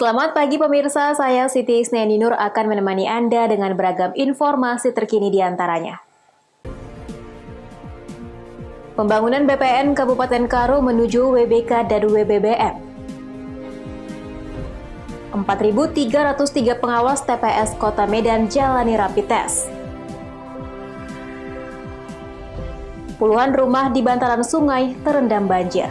Selamat pagi pemirsa, saya Siti Isneni Nur akan menemani Anda dengan beragam informasi terkini di antaranya. Pembangunan BPN Kabupaten Karo menuju WBK dan WBBM. 4.303 pengawas TPS Kota Medan jalani rapid test. Puluhan rumah di bantaran sungai terendam banjir.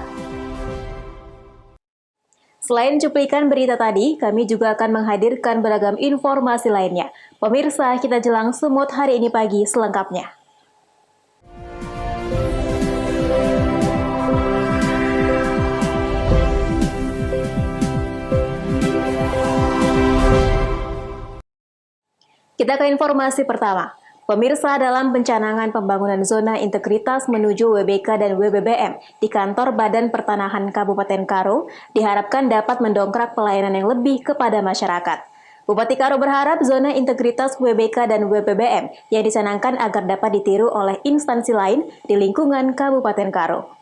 Selain cuplikan berita tadi, kami juga akan menghadirkan beragam informasi lainnya. Pemirsa, kita jelang semut hari ini pagi selengkapnya. Kita ke informasi pertama. Pemirsa, dalam pencanangan pembangunan zona integritas menuju WBK dan WBBM di kantor Badan Pertanahan Kabupaten Karo diharapkan dapat mendongkrak pelayanan yang lebih kepada masyarakat. Bupati Karo berharap zona integritas WBK dan WBBM yang dicanangkan agar dapat ditiru oleh instansi lain di lingkungan Kabupaten Karo.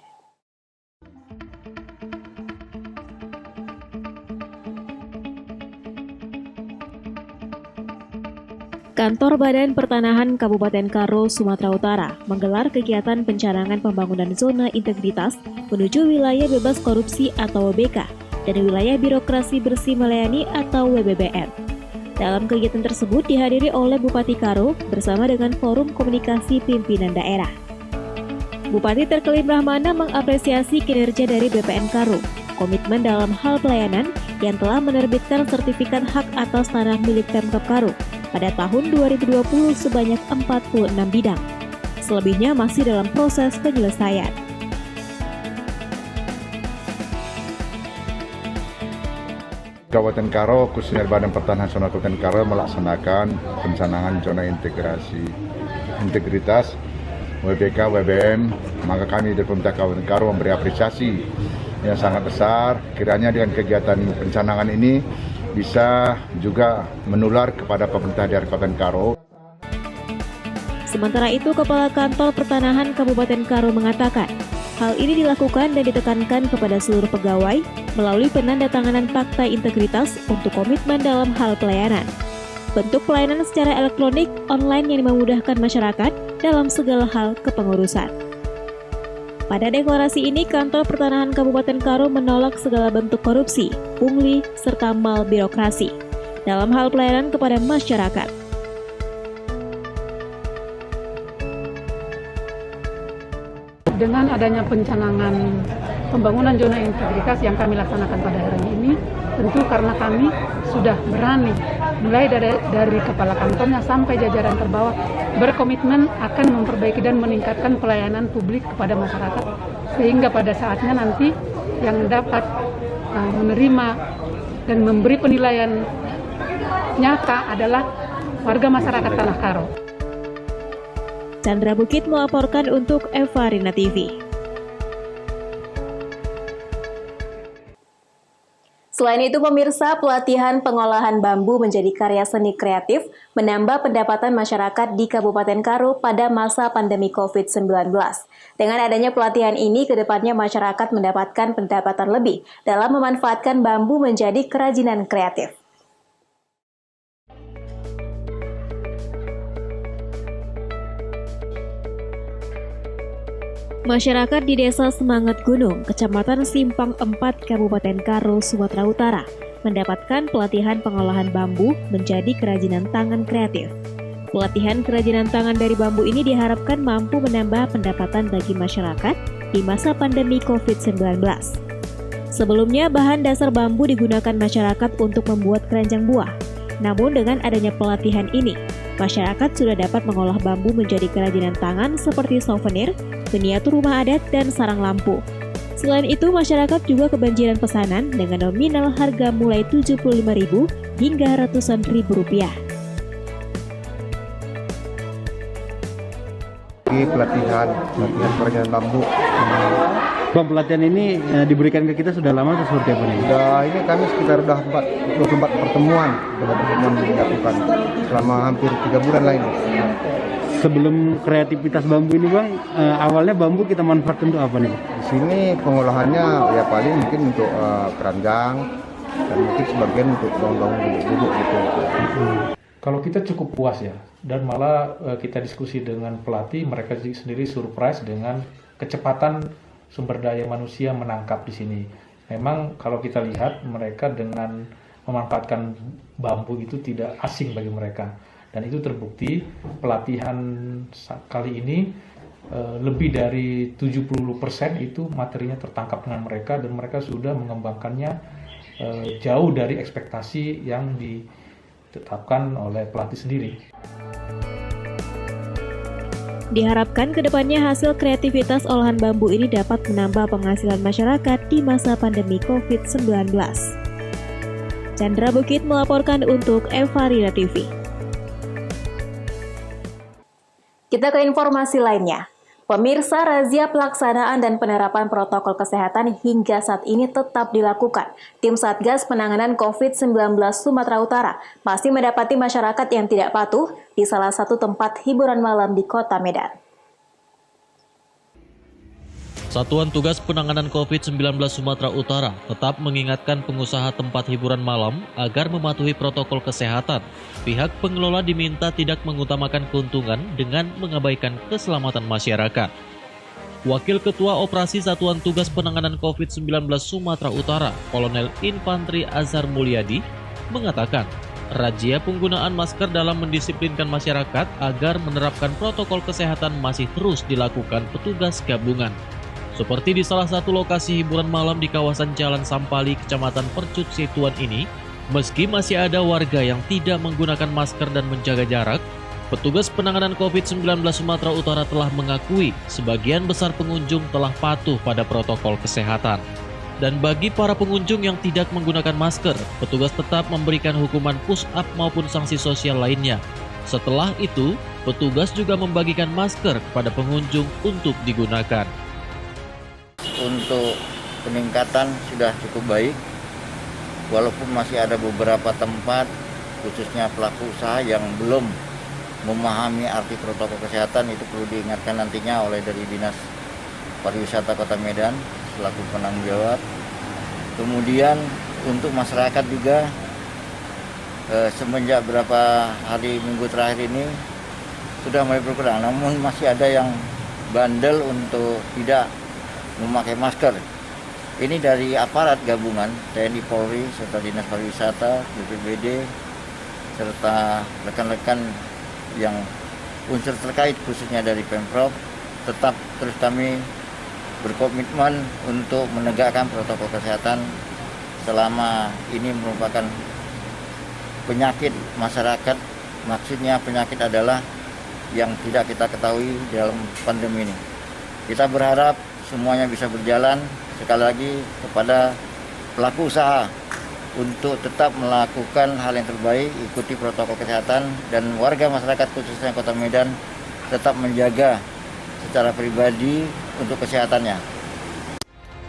Kantor Badan Pertanahan Kabupaten Karo, Sumatera Utara menggelar kegiatan pencanangan pembangunan zona integritas menuju wilayah bebas korupsi atau WBK dan wilayah birokrasi bersih melayani atau WBBM. Dalam kegiatan tersebut dihadiri oleh Bupati Karo bersama dengan Forum Komunikasi Pimpinan Daerah. Bupati Terkelim Rahmana mengapresiasi kinerja dari BPN Karo, komitmen dalam hal pelayanan yang telah menerbitkan sertifikat hak atas tanah milik Pemkab Karo pada tahun 2020 sebanyak 46 bidang. Selebihnya masih dalam proses penyelesaian. Kabupaten Karo, khususnya Badan Pertanahan Nasional Kabupaten Karo melaksanakan pencanangan zona integritas WBK, WBM, maka kami dari pemerintah Kabupaten Karo memberi apresiasi yang sangat besar. Kiranya dengan kegiatan pencanangan ini bisa juga menular kepada pemerintah daerah Kabupaten Karo. Sementara itu, Kepala Kantor Pertanahan Kabupaten Karo mengatakan, hal ini dilakukan dan ditekankan kepada seluruh pegawai melalui penandatanganan fakta integritas untuk komitmen dalam hal pelayanan. Bentuk pelayanan secara elektronik online yang memudahkan masyarakat dalam segala hal kepengurusan. Pada deklarasi ini, Kantor Pertanahan Kabupaten Karo menolak segala bentuk korupsi, pungli, serta mal birokrasi dalam hal pelayanan kepada masyarakat. Dengan adanya pencanangan pembangunan zona integritas yang kami laksanakan pada hari ini, tentu karena kami sudah berani, mulai dari kepala kantornya sampai jajaran terbawah, berkomitmen akan memperbaiki dan meningkatkan pelayanan publik kepada masyarakat, sehingga pada saatnya nanti yang dapat menerima dan memberi penilaian nyata adalah warga masyarakat Tanah Karo. Chandra Bukit melaporkan untuk Evarina TV. Selain itu, pemirsa, pelatihan pengolahan bambu menjadi karya seni kreatif menambah pendapatan masyarakat di Kabupaten Karo pada masa pandemi COVID-19. Dengan adanya pelatihan ini, kedepannya masyarakat mendapatkan pendapatan lebih dalam memanfaatkan bambu menjadi kerajinan kreatif. Masyarakat di Desa Semangat Gunung, Kecamatan Simpang 4, Kabupaten Karo, Sumatera Utara, mendapatkan pelatihan pengolahan bambu menjadi kerajinan tangan kreatif. Pelatihan kerajinan tangan dari bambu ini diharapkan mampu menambah pendapatan bagi masyarakat di masa pandemi COVID-19. Sebelumnya, bahan dasar bambu digunakan masyarakat untuk membuat keranjang buah. Namun dengan adanya pelatihan ini, masyarakat sudah dapat mengolah bambu menjadi kerajinan tangan seperti souvenir, miniatur rumah adat, dan sarang lampu. Selain itu, masyarakat juga kebanjiran pesanan dengan nominal harga mulai Rp75.000 hingga ratusan ribu rupiah. Pelatihan kerajinan bambu. Bang, pelatihan ini diberikan ke kita sudah lama atau seperti apa nih? Ini kami sekitar 24 pertemuan dilakukan selama hampir 3 bulan lain. Sebelum kreativitas bambu ini Bang, awalnya bambu kita manfaatkan untuk apa nih? Di sini pengolahannya ya paling mungkin untuk keranjang, dan mungkin sebagian untuk bangun-bangun duduk gitu. Kalau kita cukup puas ya, dan malah kita diskusi dengan pelatih, mereka sendiri surprise dengan kecepatan sumber daya manusia menangkap di sini. Memang kalau kita lihat mereka dengan memanfaatkan bambu itu tidak asing bagi mereka, dan itu terbukti pelatihan kali ini lebih dari 70% itu materinya tertangkap dengan mereka, dan mereka sudah mengembangkannya jauh dari ekspektasi yang ditetapkan oleh pelatih sendiri. Diharapkan kedepannya hasil kreativitas olahan bambu ini dapat menambah penghasilan masyarakat di masa pandemi COVID-19. Chandra Bukit melaporkan untuk Evarina TV. Kita ke informasi lainnya. Pemirsa, razia pelaksanaan dan penerapan protokol kesehatan hingga saat ini tetap dilakukan. Tim Satgas Penanganan COVID-19 Sumatera Utara masih mendapati masyarakat yang tidak patuh di salah satu tempat hiburan malam di Kota Medan. Satuan Tugas Penanganan COVID-19 Sumatera Utara tetap mengingatkan pengusaha tempat hiburan malam agar mematuhi protokol kesehatan. Pihak pengelola diminta tidak mengutamakan keuntungan dengan mengabaikan keselamatan masyarakat. Wakil Ketua Operasi Satuan Tugas Penanganan COVID-19 Sumatera Utara, Kolonel Infantri Azhar Mulyadi, mengatakan razia penggunaan masker dalam mendisiplinkan masyarakat agar menerapkan protokol kesehatan masih terus dilakukan petugas gabungan. Seperti di salah satu lokasi hiburan malam di kawasan Jalan Sampali, Kecamatan Percut Situan ini, meski masih ada warga yang tidak menggunakan masker dan menjaga jarak, petugas penanganan COVID-19 Sumatera Utara telah mengakui sebagian besar pengunjung telah patuh pada protokol kesehatan. Dan bagi para pengunjung yang tidak menggunakan masker, petugas tetap memberikan hukuman push-up maupun sanksi sosial lainnya. Setelah itu, petugas juga membagikan masker kepada pengunjung untuk digunakan. Untuk peningkatan sudah cukup baik, walaupun masih ada beberapa tempat, khususnya pelaku usaha yang belum memahami arti protokol kesehatan. Itu perlu diingatkan nantinya oleh dari Dinas Pariwisata Kota Medan selaku penanggung jawab. Kemudian untuk masyarakat juga semenjak beberapa hari minggu terakhir ini sudah mulai berkurang, namun masih ada yang bandel untuk tidak memakai masker. Ini dari aparat gabungan TNI Polri serta Dinas Pariwisata, BPBD serta rekan-rekan yang unsur terkait khususnya dari Pemprov, tetap terus kami berkomitmen untuk menegakkan protokol kesehatan selama ini merupakan penyakit masyarakat. Maksudnya penyakit adalah yang tidak kita ketahui dalam pandemi ini. Kita berharap semuanya bisa berjalan. Sekali lagi kepada pelaku usaha untuk tetap melakukan hal yang terbaik, ikuti protokol kesehatan, dan warga masyarakat khususnya Kota Medan tetap menjaga secara pribadi untuk kesehatannya.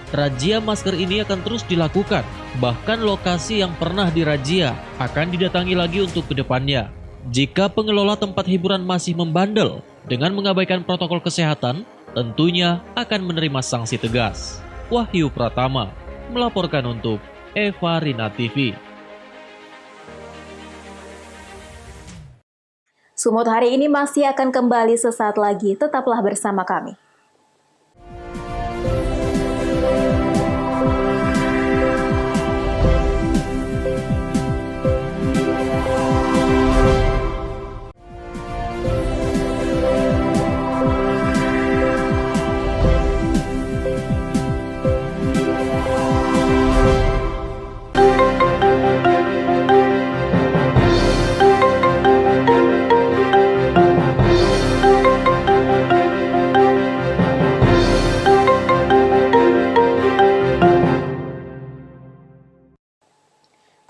Razia masker ini akan terus dilakukan, bahkan lokasi yang pernah dirazia akan didatangi lagi untuk kedepannya. Jika pengelola tempat hiburan masih membandel dengan mengabaikan protokol kesehatan, tentunya akan menerima sanksi tegas. Wahyu Pratama melaporkan untuk Evarina TV. Sumut hari ini masih akan kembali sesaat lagi. Tetaplah bersama kami.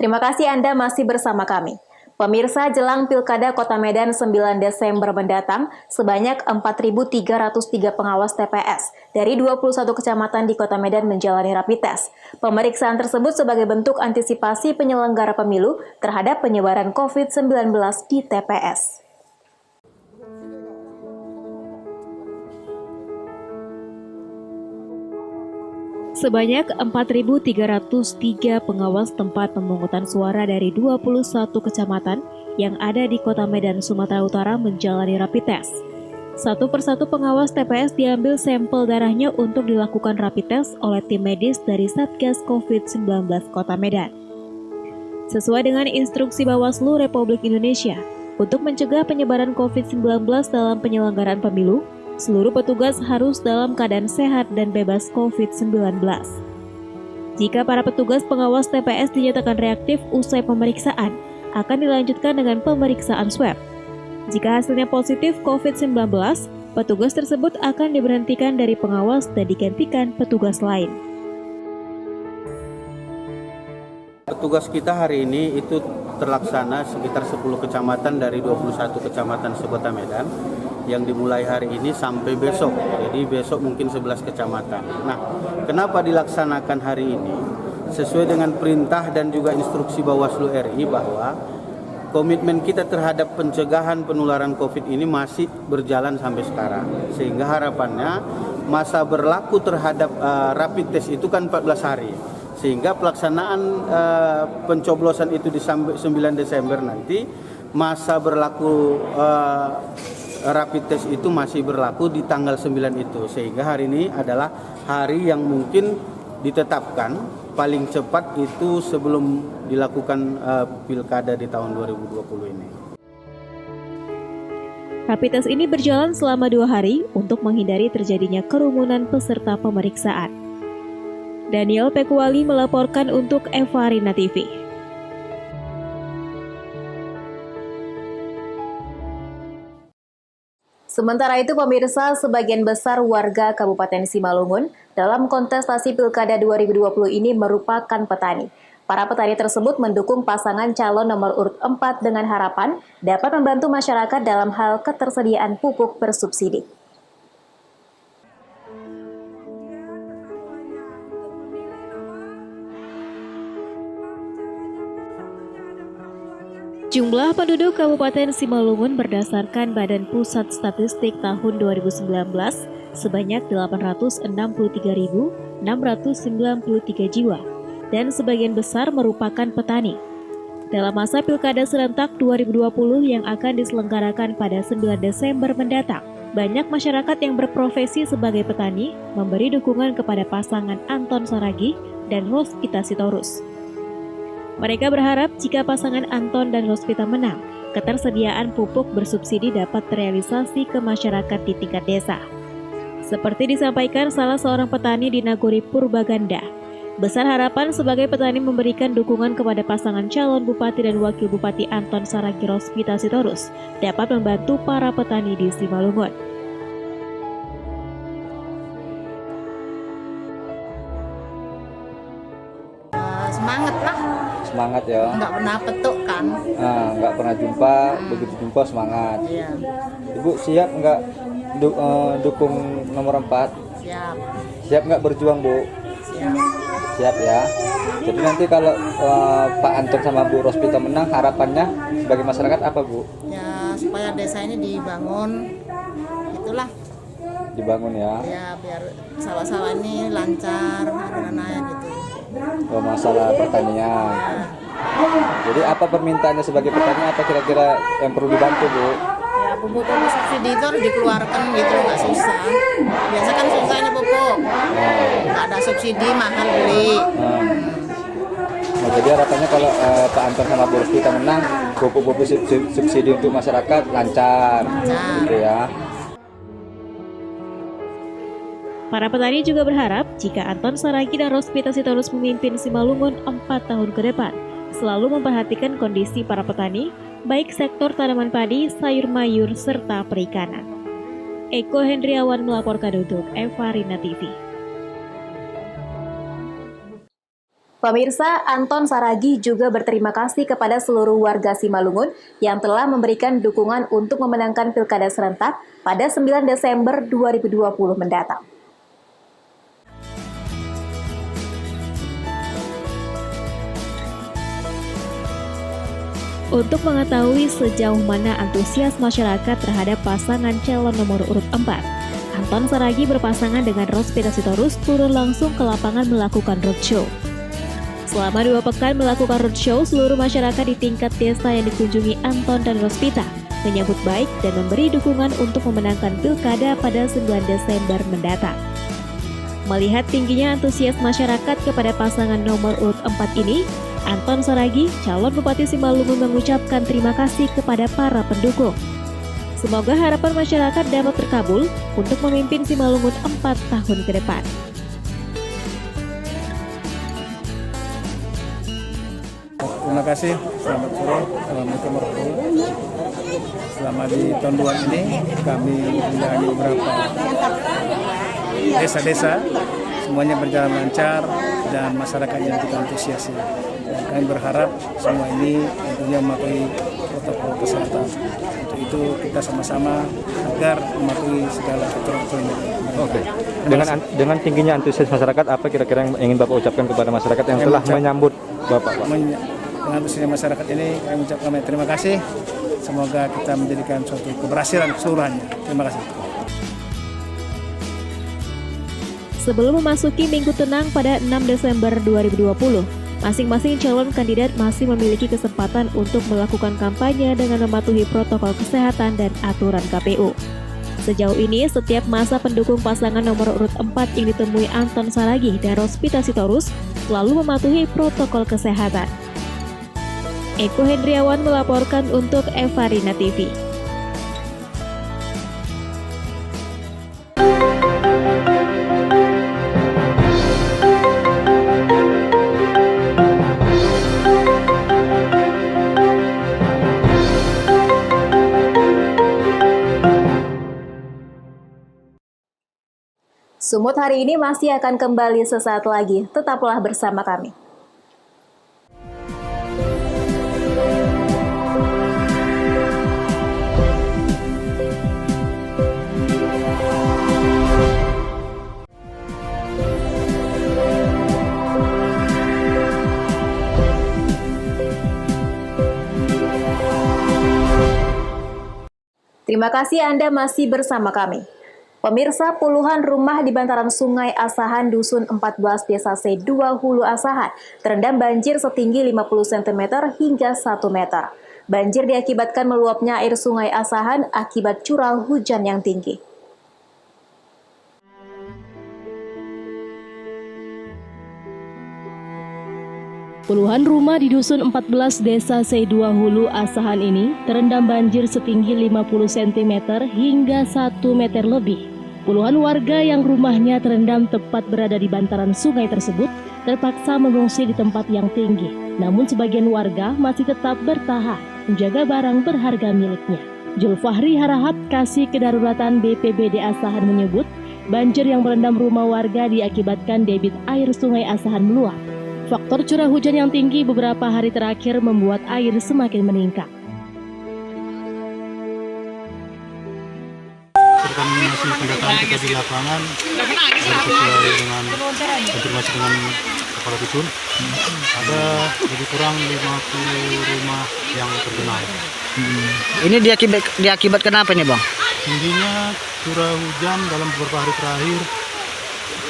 Terima kasih Anda masih bersama kami. Pemirsa, jelang Pilkada Kota Medan 9 Desember mendatang, sebanyak 4.303 pengawas TPS dari 21 kecamatan di Kota Medan menjalani rapid test. Pemeriksaan tersebut sebagai bentuk antisipasi penyelenggara pemilu terhadap penyebaran COVID-19 di TPS. Sebanyak 4.303 pengawas tempat pemungutan suara dari 21 kecamatan yang ada di Kota Medan, Sumatera Utara menjalani rapid test. Satu persatu pengawas TPS diambil sampel darahnya untuk dilakukan rapid test oleh tim medis dari Satgas COVID-19 Kota Medan. Sesuai dengan instruksi Bawaslu Republik Indonesia, untuk mencegah penyebaran COVID-19 dalam penyelenggaraan pemilu, seluruh petugas harus dalam keadaan sehat dan bebas COVID-19. Jika para petugas pengawas TPS dinyatakan reaktif usai pemeriksaan, akan dilanjutkan dengan pemeriksaan swab. Jika hasilnya positif COVID-19, petugas tersebut akan diberhentikan dari pengawas dan digantikan petugas lain. Petugas kita hari ini itu terlaksana sekitar 10 kecamatan dari 21 kecamatan se-Kota Medan yang dimulai hari ini sampai besok. Jadi besok mungkin 11 kecamatan. Nah, kenapa dilaksanakan hari ini? Sesuai dengan perintah dan juga instruksi Bawaslu RI bahwa komitmen kita terhadap pencegahan penularan COVID ini masih berjalan sampai sekarang. Sehingga harapannya masa berlaku terhadap rapid test itu kan 14 hari. Sehingga pelaksanaan pencoblosan itu di 9 Desember nanti, masa berlaku rapid test itu masih berlaku di tanggal 9 itu. Sehingga hari ini adalah hari yang mungkin ditetapkan paling cepat itu sebelum dilakukan pilkada di tahun 2020 ini. Rapid test ini berjalan selama 2 hari untuk menghindari terjadinya kerumunan peserta pemeriksaan. Daniel Pekuali melaporkan untuk Evarina TV. Sementara itu pemirsa, sebagian besar warga Kabupaten Simalungun dalam kontestasi Pilkada 2020 ini merupakan petani. Para petani tersebut mendukung pasangan calon nomor urut 4 dengan harapan dapat membantu masyarakat dalam hal ketersediaan pupuk bersubsidi. Jumlah penduduk Kabupaten Simalungun berdasarkan Badan Pusat Statistik tahun 2019 sebanyak 863.693 jiwa dan sebagian besar merupakan petani. Dalam masa Pilkada serentak 2020 yang akan diselenggarakan pada 9 Desember mendatang, banyak masyarakat yang berprofesi sebagai petani memberi dukungan kepada pasangan Anton Saragih dan Rospita Sitorus. Mereka berharap jika pasangan Anton dan Rospita menang, ketersediaan pupuk bersubsidi dapat terrealisasi ke masyarakat di tingkat desa. Seperti disampaikan salah seorang petani di Nagori Purbaganda, besar harapan sebagai petani memberikan dukungan kepada pasangan calon Bupati dan Wakil Bupati Anton Saragih Rospita Sitorus dapat membantu para petani di Simalungun. Semangat lah. Semangat ya. Nggak pernah petuk kan. Nggak pernah jumpa, begitu jumpa semangat. Iya. Ibu siap nggak dukung nomor 4? Siap. Siap nggak berjuang, Bu? Siap. Siap ya. Jadi nanti kalau Pak Anton sama Bu Rospita menang, harapannya sebagai masyarakat apa, Bu? Ya supaya desa ini dibangun, itulah. Dibangun ya. Ya biar sawah-sawah ini lancar, ada nelayan gitu. Masalah pertanian. Jadi apa permintaannya sebagai petani, apa kira-kira yang perlu dibantu, Bu? Ya pupuk subsidi itu harus dikeluarkan gitu, nggak susah. Biasa kan susah ini pupuk. Nggak ada subsidi, mahal beli. Nah, jadi harapannya kalau Pak Anton sama Bu Rospita menang, pupuk subsidi untuk masyarakat lancar. Gitu ya. Para petani juga berharap jika Anton Saragih dan Rospita Sitorus memimpin Simalungun 4 tahun ke depan, selalu memperhatikan kondisi para petani, baik sektor tanaman padi, sayur mayur, serta perikanan. Eko Hendriawan melaporkan untuk Evarina TV. Pemirsa, Anton Saragih juga berterima kasih kepada seluruh warga Simalungun yang telah memberikan dukungan untuk memenangkan Pilkada serentak pada 9 Desember 2020 mendatang. Untuk mengetahui sejauh mana antusias masyarakat terhadap pasangan calon nomor urut 4, Anton Saragi berpasangan dengan Rospita Sitorus turun langsung ke lapangan melakukan roadshow. Selama 2 pekan melakukan roadshow, seluruh masyarakat di tingkat desa yang dikunjungi Anton dan Rospita menyambut baik dan memberi dukungan untuk memenangkan pilkada pada 9 Desember mendatang. Melihat tingginya antusias masyarakat kepada pasangan nomor urut 4 ini, Anton Saragi, calon Bupati Simalungun, mengucapkan terima kasih kepada para pendukung. Semoga harapan masyarakat dapat terkabul untuk memimpin Simalungun 4 tahun ke depan. Terima kasih, selamat sore, Assalamualaikum warahmatullahi wabarakatuh. Selama di tahun 2 ini kami menjalani beberapa desa-desa, semuanya berjalan lancar dan masyarakat yang kita antusiasi. Dan kami berharap semua ini tentunya mematuhi protokol kesehatan. Untuk itu kita sama-sama agar mematuhi segala aturan-aturan. Oke. Dengan tingginya antusias masyarakat, apa kira-kira yang ingin Bapak ucapkan kepada masyarakat yang telah menyambut Bapak? Dengan antusias masyarakat ini, kami ucapkan terima kasih. Semoga kita menjadikan suatu keberhasilan keseluruhannya. Terima kasih. Sebelum memasuki Minggu Tenang pada 6 Desember 2020, masing-masing calon kandidat masih memiliki kesempatan untuk melakukan kampanye dengan mematuhi protokol kesehatan dan aturan KPU. Sejauh ini, setiap masa pendukung pasangan nomor urut 4 yang ditemui Anton Saragi dan Rospita Sitorus selalu mematuhi protokol kesehatan. Eko Hendriawan melaporkan untuk Evarina TV. Sumut hari ini masih akan kembali sesaat lagi. Tetaplah bersama kami. Terima kasih Anda masih bersama kami. Pemirsa, puluhan rumah di bantaran Sungai Asahan Dusun 14 Desa C2 Hulu Asahan terendam banjir setinggi 50 cm hingga 1 meter. Banjir diakibatkan meluapnya air Sungai Asahan akibat curah hujan yang tinggi. Puluhan rumah di Dusun 14 Desa C2 Hulu Asahan ini terendam banjir setinggi 50 cm hingga 1 meter lebih. Puluhan warga yang rumahnya terendam tepat berada di bantaran sungai tersebut terpaksa mengungsi di tempat yang tinggi. Namun sebagian warga masih tetap bertahan menjaga barang berharga miliknya. Julfahri Harahap, Kasih Kedaruratan BPBD Asahan menyebut, banjir yang merendam rumah warga diakibatkan debit air Sungai Asahan meluap. Faktor curah hujan yang tinggi beberapa hari terakhir membuat air semakin meningkat. Kami masih pendataan kita di lapangan sesuai dengan konfirmasi dengan kepala dusun. Ada lebih kurang 50 rumah yang tergenang. Ini diakibatkan apa nih, Bang? Tingginya curah hujan dalam beberapa hari terakhir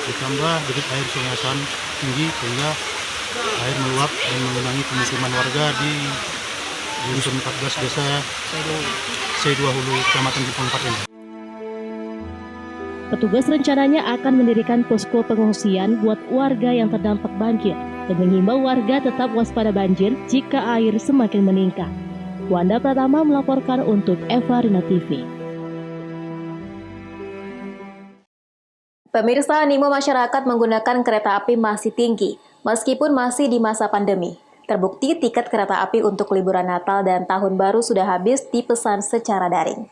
ditambah debit air Sungai Asahan tinggi sehingga air meluap dan mengenangi pemukiman warga di Dusun 14 Desa C2 Hulu Kecamatan Jepang 4 ini. Petugas rencananya akan mendirikan posko pengungsian buat warga yang terdampak banjir dan menghimbau warga tetap waspada banjir jika air semakin meningkat. Wanda Pratama melaporkan untuk Evarina TV. Pemirsa, animo masyarakat menggunakan kereta api masih tinggi, meskipun masih di masa pandemi. Terbukti tiket kereta api untuk liburan Natal dan Tahun Baru sudah habis dipesan secara daring.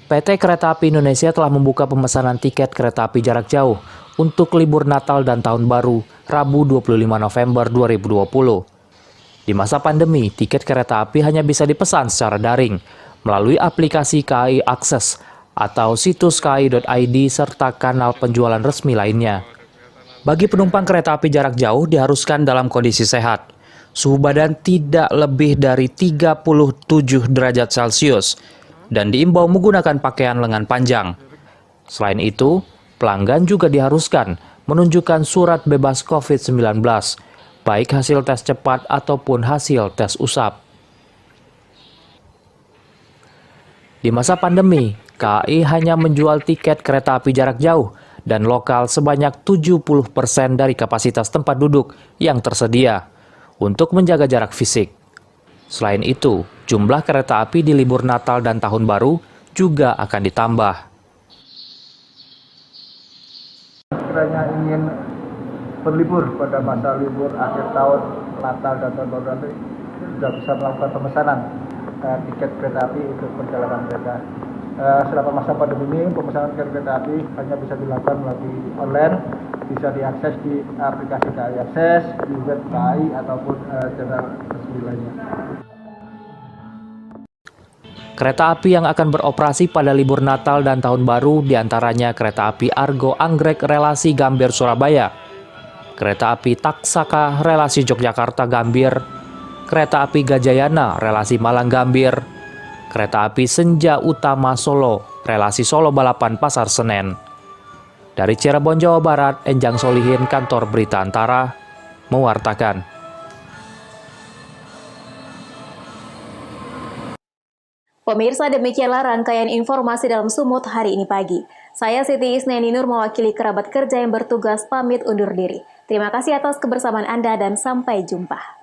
PT Kereta Api Indonesia telah membuka pemesanan tiket kereta api jarak jauh untuk libur Natal dan Tahun Baru, Rabu 25 November 2020. Di masa pandemi, tiket kereta api hanya bisa dipesan secara daring melalui aplikasi KAI Akses atau situs kai.id serta kanal penjualan resmi lainnya. Bagi penumpang kereta api jarak jauh diharuskan dalam kondisi sehat. suhu badan tidak lebih dari 37 derajat Celcius, dan diimbau menggunakan pakaian lengan panjang. Selain itu, pelanggan juga diharuskan menunjukkan surat bebas COVID-19, baik hasil tes cepat ataupun hasil tes usap. Di masa pandemi, KAI hanya menjual tiket kereta api jarak jauh dan lokal sebanyak 70% dari kapasitas tempat duduk yang tersedia untuk menjaga jarak fisik. Selain itu, jumlah kereta api di libur Natal dan Tahun Baru juga akan ditambah. Sekiranya ingin berlibur pada masa libur akhir tahun, Natal dan Tahun Baru nanti, sudah bisa melakukan pemesanan tiket kereta api untuk perjalanan mereka. Selama masa pandemi ini, pemesanan tiket kereta api hanya bisa dilakukan melalui online, bisa diakses di aplikasi KAI Akses, di web KAI ataupun channel resmi lainnya. Kereta api yang akan beroperasi pada libur Natal dan Tahun Baru diantaranya kereta api Argo Anggrek relasi Gambir Surabaya, kereta api Taksaka relasi Yogyakarta Gambir, kereta api Gajayana relasi Malang Gambir, kereta api Senja Utama Solo relasi Solo Balapan Pasar Senen. Dari Cirebon, Jawa Barat, Enjang Solihin, Kantor Berita Antara, mewartakan. Pemirsa, demikianlah rangkaian informasi dalam Sumut hari ini pagi. Saya Siti Isneni Nur mewakili kerabat kerja yang bertugas pamit undur diri. Terima kasih atas kebersamaan Anda dan sampai jumpa.